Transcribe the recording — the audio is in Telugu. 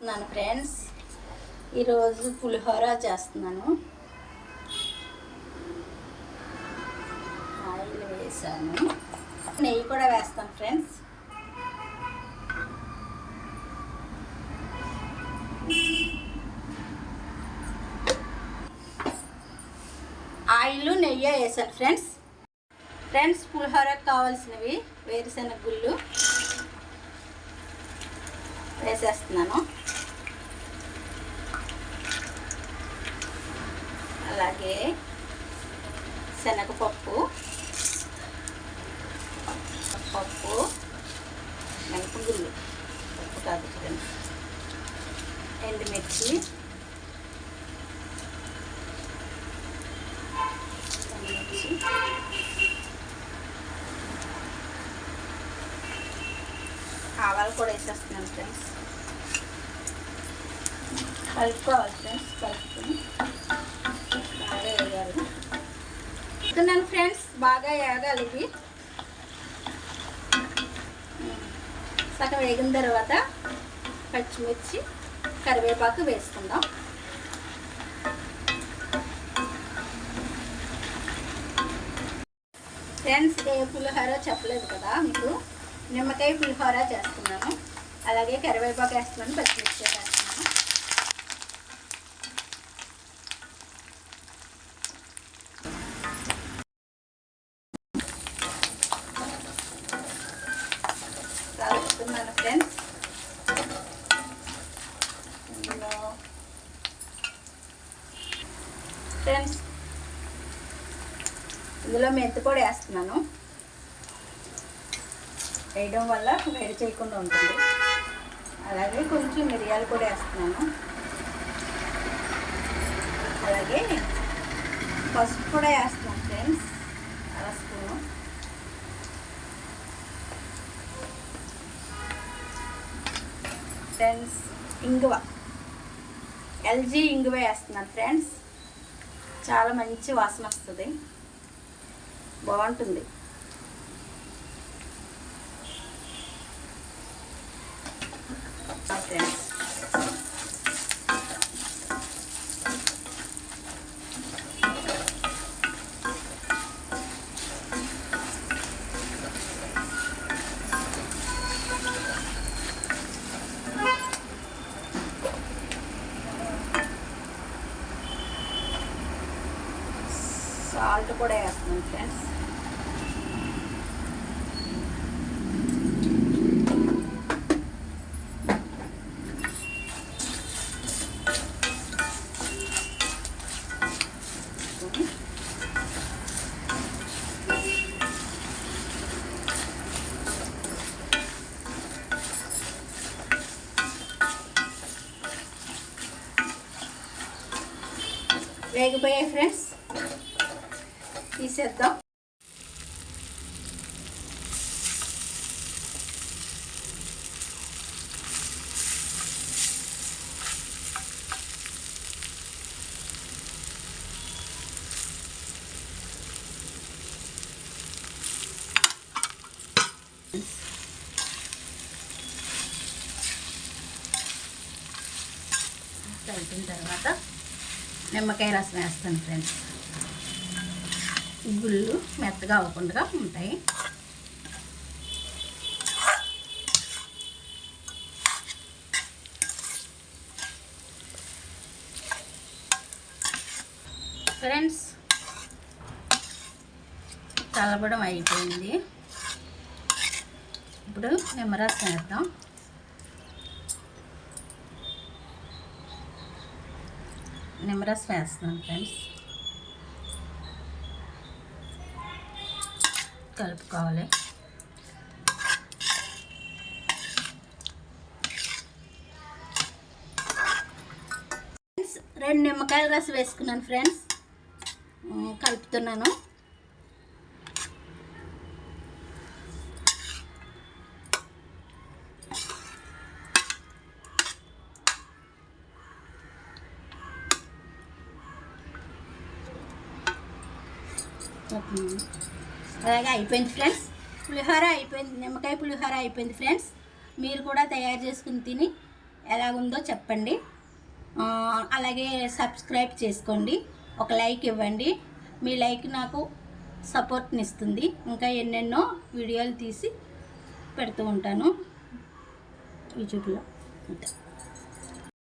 చేస్తున్నాను ఫ్రెండ్స్. ఈరోజు పులిహోర చేస్తున్నాను. ఆయిల్ వేసాను, నెయ్యి కూడా వేస్తాను ఫ్రెండ్స్. ఆయిల్ నెయ్యి వేసాను ఫ్రెండ్స్. పులిహోరకు కావాల్సినవి వేరుశనగ గుళ్ళు వేసేస్తున్నాను. అలాగే శనగపప్పు, మినపగుళ్ళు, పప్పు కాదు ఫ్రెండ్స్, ఎండుమిర్చి, ఆవాలు కూడా వేసేస్తున్నాను ఫ్రెండ్స్. కలుపుకోవాలి ఫ్రెండ్స్. కలుపుకొని బాగా వేయాలి. చెప్తున్నాను ఫ్రెండ్స్, బాగా వేగాలి. ఇవి సగం వేగిన తర్వాత పచ్చిమిర్చి, కరివేపాకు వేసుకుందాం. ఫ్రెండ్స్, ఏ పులిహోర చెప్పలేదు కదా మీకు. నిమ్మకాయ పులిహోర చేస్తున్నాను. అలాగే కరివేపాకు వేస్తున్నాను, పచ్చిమిర్చి వేస్తున్నాను. కలుపుతున్నాను ఫ్రెండ్స్. ఇందులో మెంతి పొడి వేస్తున్నాను. వేయడం వల్ల వేడి చేయకుండా ఉంటుంది. అలాగే కొంచెం మిరియాలు కూడా వేస్తున్నాను. అలాగే పసుపు కూడా వేస్తున్నాను ఫ్రెండ్స్, అర స్పూను. ఫ్రెండ్స్, ఇంగువ, ఎల్జీ ఇంగువ వేస్తున్నాను ఫ్రెండ్స్. చాలా మంచి వాసన వస్తుంది, బాగుంటుంది. ఫ్రెండ్స్, సాల్ట్ కూడా వేస్తున్నాను ఫ్రెండ్స్. వేగిపోయాయి ఫ్రెండ్స్, తీసేద్దాం. కలిపిన తర్వాత నిమ్మకాయ రసం వేస్తాను ఫ్రెండ్స్. గుళ్ళు మెత్తగా అవ్వకుండా ఉంటాయి. ఫ్రెండ్స్, కలపడం అయిపోయింది. ఇప్పుడు నిమ్మరసం వేద్దాం. నిమ్మరసం వేస్తున్నాను ఫ్రెండ్స్. కలుపుకోవాలి. ఫ్రెండ్స్, 2 నిమ్మకాయల రసం వేసుకున్నాను ఫ్రెండ్స్. కలుపుతున్నాను. అలాగే అయిపోయింది ఫ్రెండ్స్. పులిహోర అయిపోయింది, నిమ్మకాయ పులిహోర అయిపోయింది ఫ్రెండ్స్. మీరు కూడా తయారు చేసుకుని తిని ఎలాగుందో చెప్పండి. అలాగే సబ్స్క్రైబ్ చేసుకోండి, ఒక లైక్ ఇవ్వండి. మీ లైక్ నాకు సపోర్ట్ని ఇస్తుంది. ఇంకా ఎన్నెన్నో వీడియోలు తీసి పెడుతూ ఉంటాను యూట్యూబ్లో.